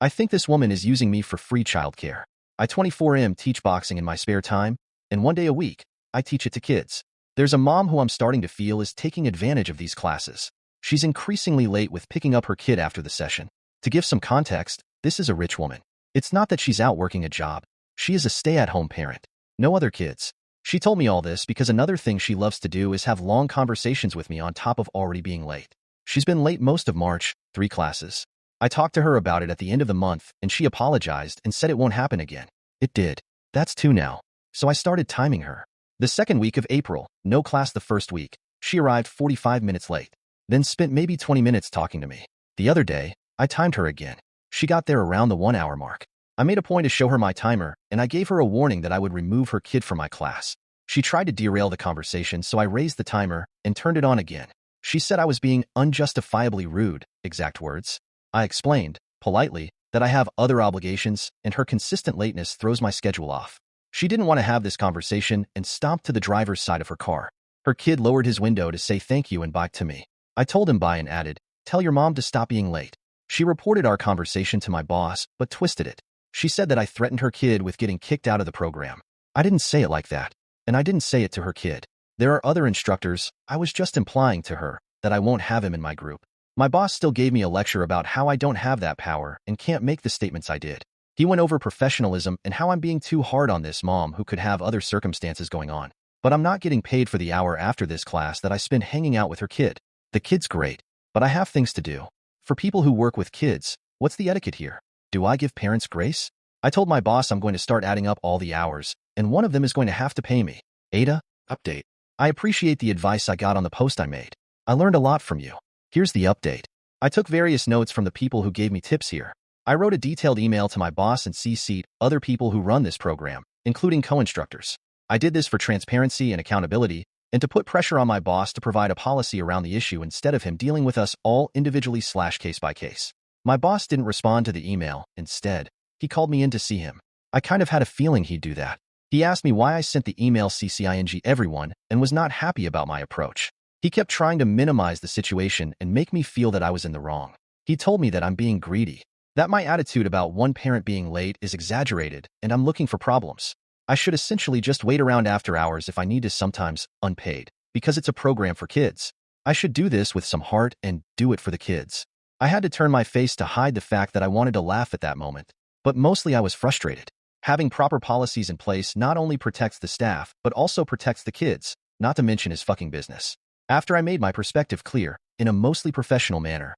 I think this woman is using me for free childcare. I 24M teach boxing in my spare time, and one day a week, I teach it to kids. There's a mom who I'm starting to feel is taking advantage of these classes. She's increasingly late with picking up her kid after the session. To give some context, this is a rich woman. It's not that she's out working a job. She is a stay-at-home parent. No other kids. She told me all this because another thing she loves to do is have long conversations with me on top of already being late. She's been late most of March, 3 classes. I talked to her about it at the end of the month, and she apologized and said it won't happen again. It did. That's 2 now. So I started timing her. The second week of April, no class the first week. She arrived 45 minutes late, then spent maybe 20 minutes talking to me. The other day, I timed her again. She got there around the 1-hour mark. I made a point to show her my timer, and I gave her a warning that I would remove her kid from my class. She tried to derail the conversation, so I raised the timer and turned it on again. She said I was being unjustifiably rude, exact words. I explained, politely, that I have other obligations, and her consistent lateness throws my schedule off. She didn't want to have this conversation and stomped to the driver's side of her car. Her kid lowered his window to say thank you and bye to me. I told him bye and added, "Tell your mom to stop being late." She reported our conversation to my boss, but twisted it. She said that I threatened her kid with getting kicked out of the program. I didn't say it like that, and I didn't say it to her kid. There are other instructors. I was just implying to her that I won't have him in my group. My boss still gave me a lecture about how I don't have that power and can't make the statements I did. He went over professionalism and how I'm being too hard on this mom who could have other circumstances going on. But I'm not getting paid for the hour after this class that I spend hanging out with her kid. The kid's great, but I have things to do. For people who work with kids, what's the etiquette here? Do I give parents grace? I told my boss I'm going to start adding up all the hours, and one of them is going to have to pay me. Ada, update. I appreciate the advice I got on the post I made. I learned a lot from you. Here's the update. I took various notes from the people who gave me tips here. I wrote a detailed email to my boss and CC'd other people who run this program, including co-instructors. I did this for transparency and accountability, and to put pressure on my boss to provide a policy around the issue instead of him dealing with us all individually / case by case. My boss didn't respond to the email. Instead, he called me in to see him. I kind of had a feeling he'd do that. He asked me why I sent the email CCing everyone and was not happy about my approach. He kept trying to minimize the situation and make me feel that I was in the wrong. He told me that I'm being greedy, that my attitude about one parent being late is exaggerated, and I'm looking for problems. I should essentially just wait around after hours if I need to, sometimes unpaid, because it's a program for kids. I should do this with some heart and do it for the kids. I had to turn my face to hide the fact that I wanted to laugh at that moment, but mostly I was frustrated. Having proper policies in place not only protects the staff, but also protects the kids, not to mention his fucking business. After I made my perspective clear, in a mostly professional manner,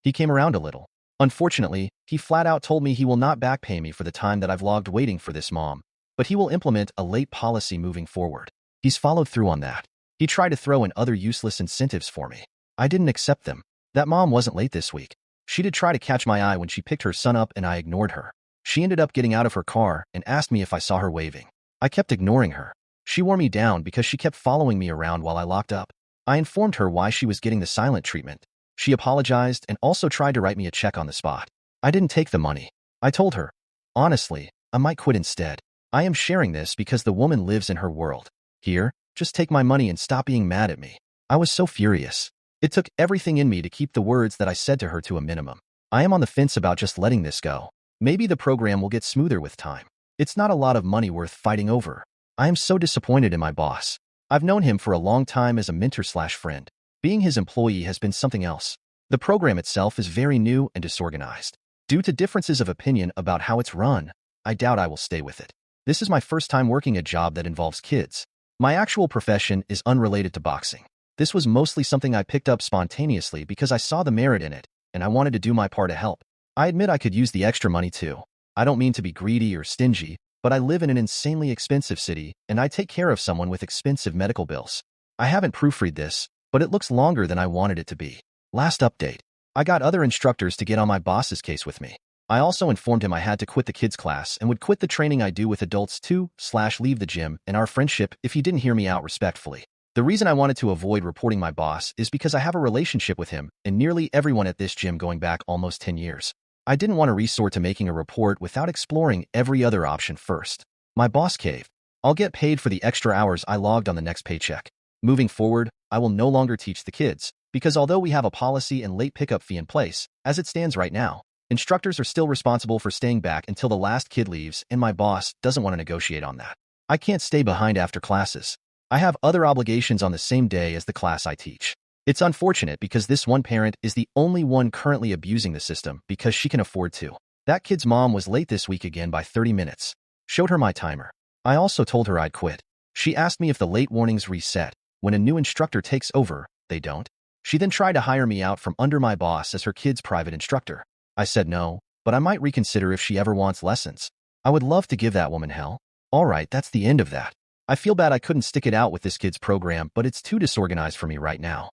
he came around a little. Unfortunately, he flat out told me he will not back pay me for the time that I've logged waiting for this mom, but he will implement a late policy moving forward. He's followed through on that. He tried to throw in other useless incentives for me. I didn't accept them. That mom wasn't late this week. She did try to catch my eye when she picked her son up and I ignored her. She ended up getting out of her car and asked me if I saw her waving. I kept ignoring her. She wore me down because she kept following me around while I locked up. I informed her why she was getting the silent treatment. She apologized and also tried to write me a check on the spot. I didn't take the money. I told her, honestly, I might quit instead. I am sharing this because the woman lives in her world. Here, just take my money and stop being mad at me. I was so furious. It took everything in me to keep the words that I said to her to a minimum. I am on the fence about just letting this go. Maybe the program will get smoother with time. It's not a lot of money worth fighting over. I am so disappointed in my boss. I've known him for a long time as a mentor / friend. Being his employee has been something else. The program itself is very new and disorganized. Due to differences of opinion about how it's run, I doubt I will stay with it. This is my first time working a job that involves kids. My actual profession is unrelated to boxing. This was mostly something I picked up spontaneously because I saw the merit in it, and I wanted to do my part to help. I admit I could use the extra money too. I don't mean to be greedy or stingy, but I live in an insanely expensive city, and I take care of someone with expensive medical bills. I haven't proofread this, but it looks longer than I wanted it to be. Last update. I got other instructors to get on my boss's case with me. I also informed him I had to quit the kids class and would quit the training I do with adults too / leave the gym and our friendship if he didn't hear me out respectfully. The reason I wanted to avoid reporting my boss is because I have a relationship with him and nearly everyone at this gym going back almost 10 years. I didn't want to resort to making a report without exploring every other option first. My boss caved. I'll get paid for the extra hours I logged on the next paycheck. Moving forward, I will no longer teach the kids, because although we have a policy and late pickup fee in place, as it stands right now, Instructors are still responsible for staying back until the last kid leaves, and my boss doesn't want to negotiate on that. I can't stay behind after classes. I have other obligations on the same day as the class I teach. It's unfortunate because this one parent is the only one currently abusing the system because she can afford to. That kid's mom was late this week again by 30 minutes. Showed her my timer. I also told her I'd quit. She asked me if the late warnings reset. When a new instructor takes over, they don't. She then tried to hire me out from under my boss as her kid's private instructor. I said no, but I might reconsider if she ever wants lessons. I would love to give that woman hell. All right, that's the end of that. I feel bad I couldn't stick it out with this kid's program, but it's too disorganized for me right now.